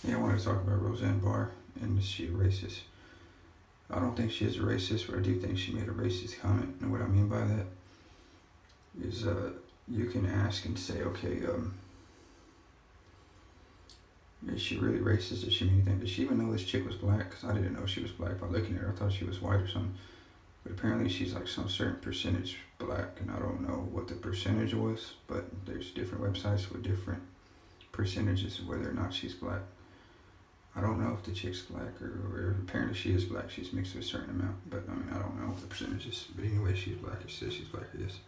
Yeah, I want to talk about Roseanne Barr and is she a racist? I don't think she is a racist, but I do think she made a racist comment. And what I mean by that is you can ask and say, okay, is she really racist? Does she mean anything? Does she even know this chick was black? Because I didn't know she was black by looking at her. I thought she was white or something. But apparently she's like some certain percentage black, and I don't know what the percentage was, but there's different websites with different percentages of whether or not she's black. I don't know if the chick's black or apparently she is black. She's mixed with a certain amount, but I mean, I don't know what the percentage is. But anyway, she's black. It says she's black, I guess.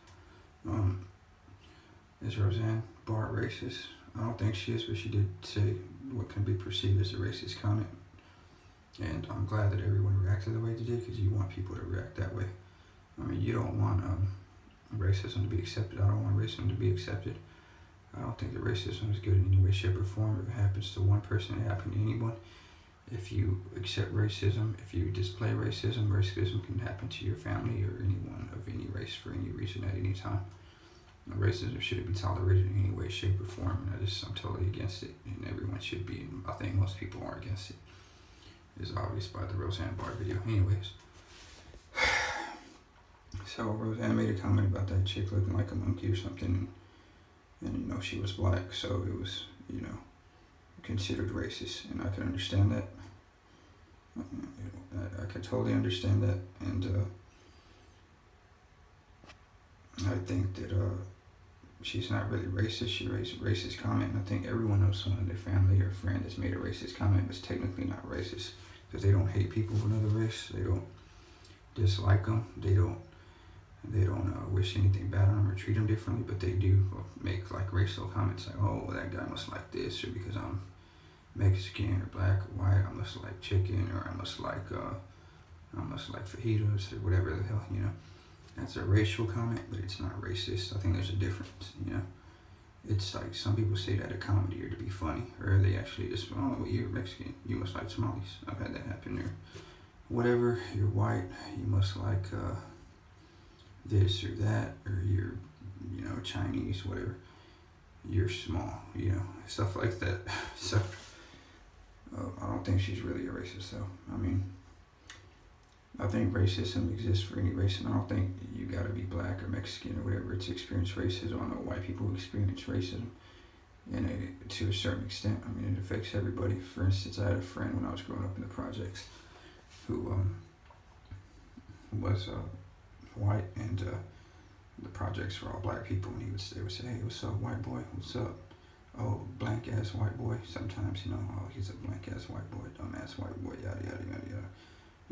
Is Roseanne Barr racist? I don't think she is, but she did say what can be perceived as a racist comment. And I'm glad that everyone reacted the way they did, because you want people to react that way. I mean, you don't want racism to be accepted. I don't want racism to be accepted. I don't think that racism is good in any way, shape, or form. If it happens to one person, it happens to anyone. If you accept racism, if you display racism, racism can happen to your family or anyone of any race for any reason at any time. Racism shouldn't be tolerated in any way, shape, or form. And I'm totally against it, and everyone should be. And I think most people are against it. It's obvious by the Roseanne Barr video. Anyways, so Roseanne made a comment about that chick looking like a monkey or something, and you know she was black, so it was, you know, considered racist, and I can understand that. I can totally understand that, and I think that she's not really racist. She raised a racist comment, and I think everyone knows someone in their family or friend that's made a racist comment, but it's technically not racist, because they don't hate people of another race. They don't dislike them. They don't wish anything bad on them or treat them differently, but they do make like racial comments like, oh, well, that guy must like this, or because I'm Mexican or black or white, I must like chicken, or I must like fajitas or whatever the hell, you know. That's a racial comment, but it's not racist. I think there's a difference, you know. It's like some people say that a comedy or to be funny, or they actually just, oh, well, you're Mexican, you must like tamales. I've had that happen, or whatever, you're white, you must like this or that, or you're, you know, Chinese, whatever, you're small, you know, stuff like that. So I don't think she's really a racist, though. I mean, I think racism exists for any race, and I don't think you gotta be black or Mexican or whatever to experience racism. I know white people experience racism to a certain extent. I mean, it affects everybody. For instance, I had a friend when I was growing up in the projects who was white, and the projects were all black people, and they would say, hey, what's up, white boy? What's up? Oh, blank ass white boy. Sometimes, you know, oh, he's a blank ass white boy, dumb ass white boy, yada yada yada yada.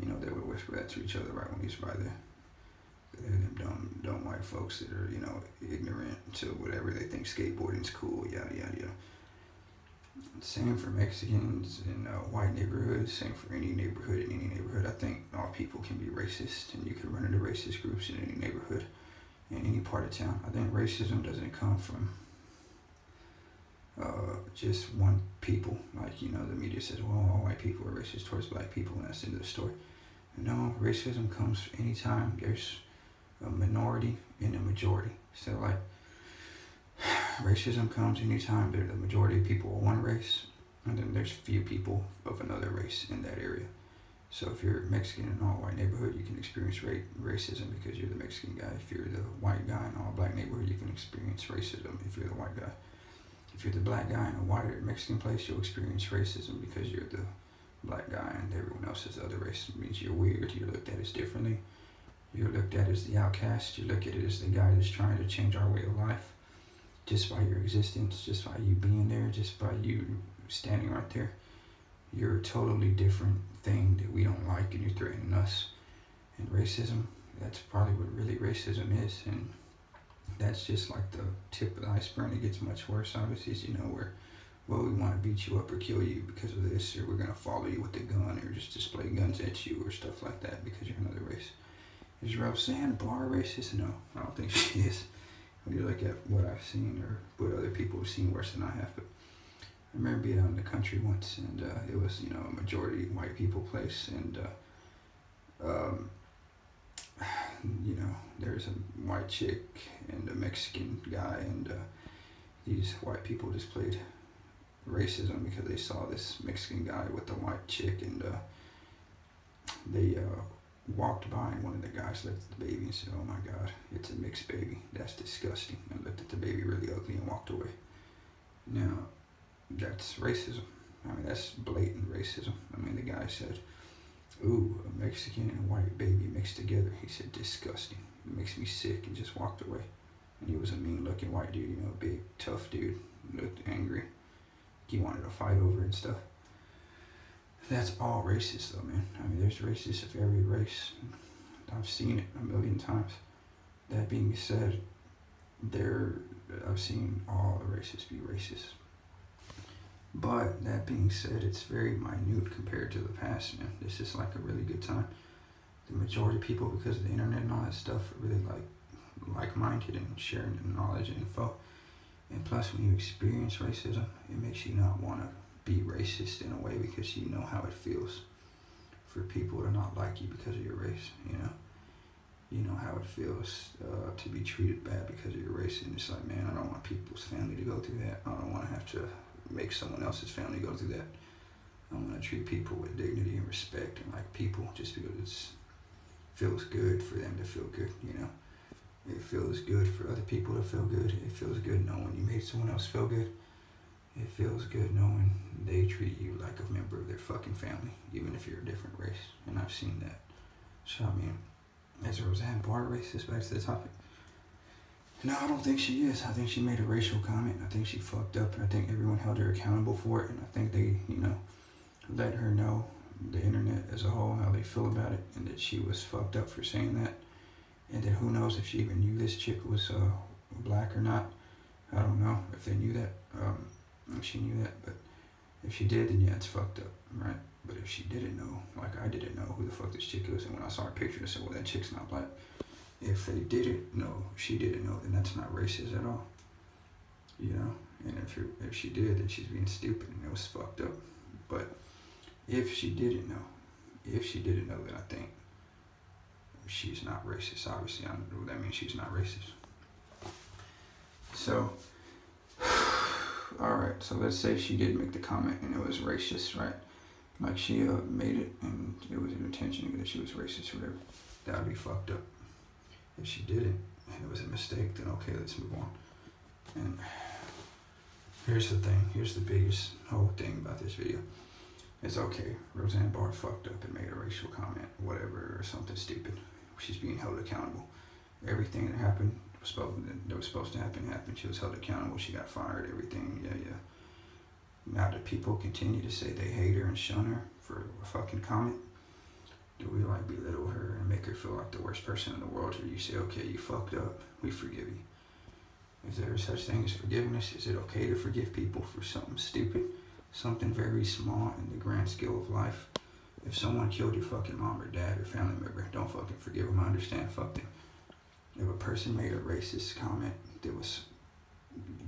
You know, they would whisper that to each other right when he's by there. They're them dumb white folks that are, you know, ignorant to whatever they think skateboarding's cool, yada yada yada. Same for Mexicans in white neighborhoods, same for any neighborhood in any neighborhood. I think all people can be racist, and you can run into racist groups in any neighborhood, in any part of town. I think racism doesn't come from just one people. Like, you know, the media says, well, all white people are racist towards black people, and that's the end of the story. No, racism comes anytime there's a minority and a majority. So like, racism comes anytime there's the majority of people of one race, and then there's few people of another race in that area. So if you're Mexican in an all-white neighborhood, you can experience racism because you're the Mexican guy. If you're the white guy in an all-black neighborhood, you can experience racism if you're the white guy. If you're the black guy in a white or Mexican place, you'll experience racism because you're the black guy and everyone else is the other race. It means you're weird, you're looked at as differently. You're looked at as the outcast, you look at it as the guy that's trying to change our way of life. Just by your existence, just by you being there, just by you standing right there. You're a totally different thing that we don't like, and you're threatening us. And racism, that's probably what really racism is. And that's just like the tip of the iceberg. It gets much worse, obviously, you know, where, well, we want to beat you up or kill you because of this, or we're going to follow you with a gun or just display guns at you or stuff like that because you're another race. Is Roseanne Barr racist? No, I don't think she is. When you look at what I've seen or what other people have seen worse than I have. But I remember being out in the country once, and it was, you know, a majority white people place, and you know, there's a white chick and a Mexican guy, and these white people displayed racism because they saw this Mexican guy with the white chick, and they walked by, and one of the guys looked at the baby and said, "Oh my God, it's a mixed baby. That's disgusting," and looked at the baby really ugly and walked away. Now, that's racism. I mean, that's blatant racism. I mean, the guy said, "Ooh, a Mexican and a white baby mixed together." He said, "Disgusting. It makes me sick," and just walked away. And he was a mean-looking white dude, you know, big, tough dude, looked angry. He wanted to fight over it and stuff. That's all racist, though, man. I mean, there's racists of every race. I've seen it a million times. That being said, I've seen all the racists be racist. But that being said, it's very minute compared to the past, man. This is like a really good time. The majority of people, because of the internet and all that stuff, are really like-minded and sharing knowledge and info. And plus, when you experience racism, it makes you not want to be racist in a way, because you know how it feels for people to not like you because of your race, you know? You know how it feels to be treated bad because of your race, and it's like, man, I don't want people's family to go through that. I don't want to have to make someone else's family go through that. I want to treat people with dignity and respect and like people, just because it feels good for them to feel good, you know? It feels good for other people to feel good. It feels good knowing you made someone else feel good. It feels good knowing they treat you like a member of their fucking family, even if you're a different race. And I've seen that. So, I mean, is Roseanne Barr racist? Back to the topic. No, I don't think she is. I think she made a racial comment. I think she fucked up, and I think everyone held her accountable for it. And I think they, you know, let her know, the internet as a whole, how they feel about it, and that she was fucked up for saying that. And then who knows if she even knew this chick was black or not. I don't know if they knew that, if she knew that. But if she did, then yeah, it's fucked up, right? But if she didn't know, like I didn't know who the fuck this chick was, and when I saw her picture, I said, well, that chick's not black. If they didn't know, she didn't know, then that's not racist at all. You know? And if she did, then she's being stupid, and it was fucked up. But if she didn't know, then I think she's not racist. Obviously, I don't know what that means. She's not racist. So, alright, so let's say she did make the comment and it was racist, right? Like she made it and it was an intention that she was racist or whatever. That would be fucked up. If she didn't and it was a mistake, then okay, let's move on. And here's the thing. Here's the biggest whole thing about this video. It's okay. Roseanne Barr fucked up and made a racial comment, whatever, or something stupid. She's being held accountable. Everything that happened that was supposed to happen happened. She was held accountable. She got fired. Everything. Yeah. Now that people continue to say they hate her and shun her for a fucking comment, do we like belittle her and make her feel like the worst person in the world? Or you say, okay, you fucked up. We forgive you. Is there such thing as forgiveness? Is it okay to forgive people for something stupid? Something very small in the grand scale of life? If someone killed your fucking mom or dad or family member, don't fucking forgive them. I understand, fuck them. If a person made a racist comment that you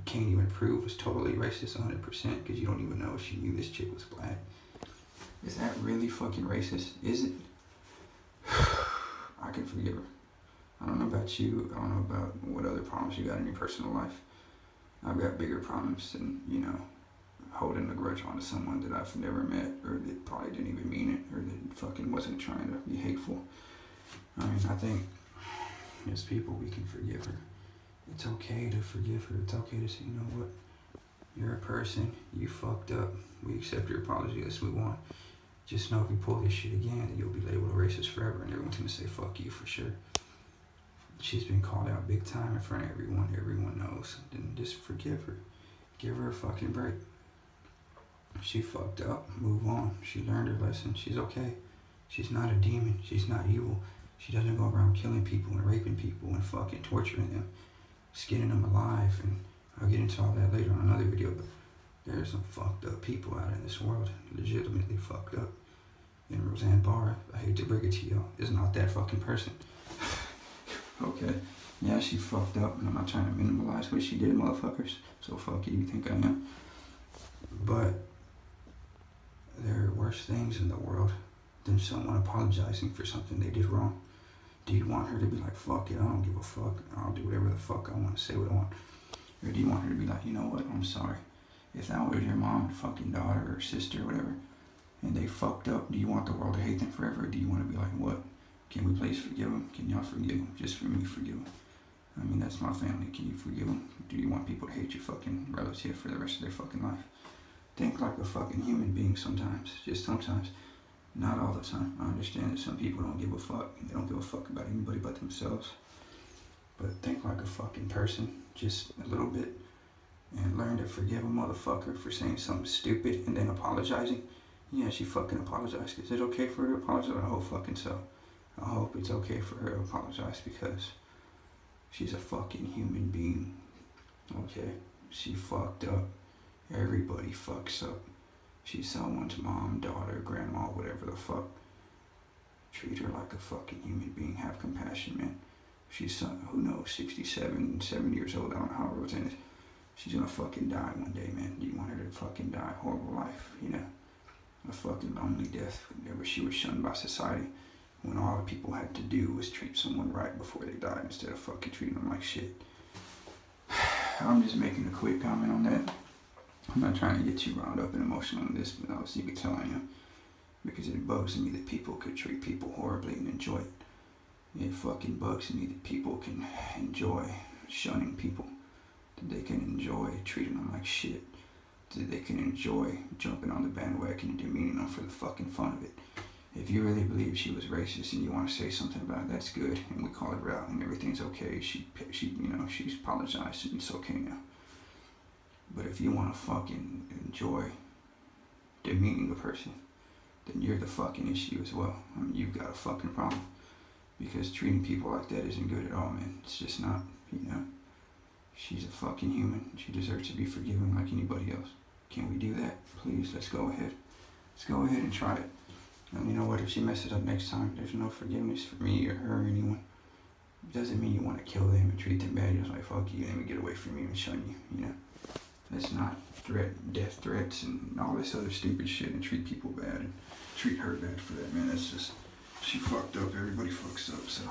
can't even prove was totally racist 100% because you don't even know if she knew this chick was black, is that really fucking racist? Is it? I can forgive her. I don't know about you. I don't know about what other problems you got in your personal life. I've got bigger problems than, you know, holding a grudge onto someone that I've never met, or that probably didn't even mean it, or that fucking wasn't trying to be hateful. I mean, I think as people, we can forgive her. It's okay to forgive her. It's okay to say, you know what? You're a person. You fucked up. We accept your apology. Let's move on. Just know if you pull this shit again, then you'll be labeled a racist forever, and everyone's gonna say fuck you for sure. She's been called out big time in front of everyone. Everyone knows. Then just forgive her. Give her a fucking break. She fucked up. Move on. She learned her lesson. She's okay. She's not a demon. She's not evil. She doesn't go around killing people and raping people and fucking torturing them, skinning them alive. And I'll get into all that later on another video, but there's some fucked up people out in this world. Legitimately fucked up. And Roseanne Barr, I hate to break it to y'all, is not that fucking person. Okay. Yeah, she fucked up, and I'm not trying to minimize what she did, motherfuckers. So fuck you think I am. But there are worse things in the world than someone apologizing for something they did wrong. Do you want her to be like, fuck it, I don't give a fuck, I'll do whatever the fuck I want, say what I want? Or do you want her to be like, you know what, I'm sorry. If that was your mom, fucking daughter, or sister, or whatever, and they fucked up, do you want the world to hate them forever? Or do you want to be like, what? Can we please forgive them? Can y'all forgive them? Just for me, forgive them. I mean, that's my family. Can you forgive them? Do you want people to hate your fucking relative for the rest of their fucking life? Think like a fucking human being sometimes. Just sometimes. Not all the time. I understand that some people don't give a fuck. And they don't give a fuck about anybody but themselves. But think like a fucking person. Just a little bit. And learn to forgive a motherfucker for saying something stupid and then apologizing. Yeah, she fucking apologized. Is it okay for her to apologize? I hope fucking so. I hope it's okay for her to apologize because she's a fucking human being. Okay? She fucked up. Everybody fucks up. She's someone's mom, daughter, grandma, whatever the fuck. Treat her like a fucking human being. Have compassion, man. She's, who knows, 67, 70 years old. I don't know how Roseanne is. She's gonna fucking die one day, man. Do you want her to fucking die? Horrible life, you know? A fucking lonely death. Whenever she was shunned by society. When all the people had to do was treat someone right before they died instead of fucking treating them like shit. I'm just making a quick comment on that. I'm not trying to get you riled up and emotional on this, but obviously you can tell I am. Because it bugs me that people could treat people horribly and enjoy it. It fucking bugs me that people can enjoy shunning people. That they can enjoy treating them like shit. That they can enjoy jumping on the bandwagon and demeaning them for the fucking fun of it. If you really believe she was racist and you want to say something about it, that's good. And we call her out and everything's okay. She you know, she's apologized and it's okay now. But if you want to fucking enjoy demeaning a person, then you're the fucking issue as well. I mean, you've got a fucking problem. Because treating people like that isn't good at all, man. It's just not, you know. She's a fucking human. She deserves to be forgiven like anybody else. Can we do that? Please, let's go ahead. Let's go ahead and try it. And you know what? If she messes up next time, there's no forgiveness for me or her or anyone. It doesn't mean you want to kill them and treat them bad. You're just like, fuck you, let me get away from you and shun you, you know. That's not death threats and all this other stupid shit and treat people bad and treat her bad for that, man. That's just, she fucked up, everybody fucks up, so.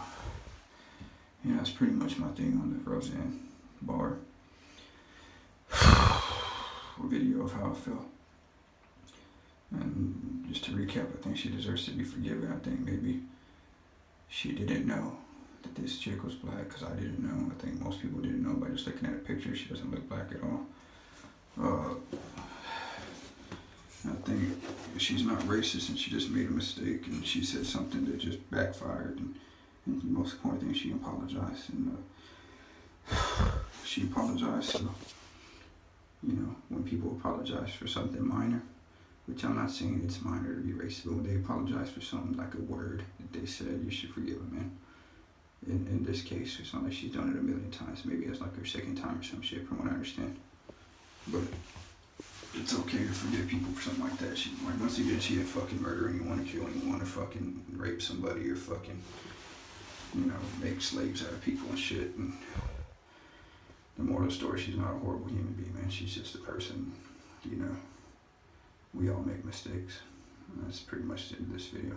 You know, that's pretty much my thing on the Roseanne Barr video of how I felt. And just to recap, I think she deserves to be forgiven. I think maybe she didn't know that this chick was black, because I didn't know. I think most people didn't know by just looking at a picture. She doesn't look black at all. I think she's not racist and she just made a mistake and she said something that just backfired. And the most important thing, she apologized. And she apologized. So, you know, when people apologize for something minor, which I'm not saying it's minor to be racist, but when they apologize for something like a word that they said, you should forgive them, man. In this case, it's not like she's done it a million times. Maybe it's like her second time or some shit, from what I understand. But it's okay to forgive people for something like that. She, like, once again, she didn't fucking murder anyone or kill anyone or fucking rape somebody or fucking, you know, make slaves out of people and shit. And the moral of the story, she's not a horrible human being, man. She's just a person, you know. We all make mistakes. And that's pretty much the end of this video.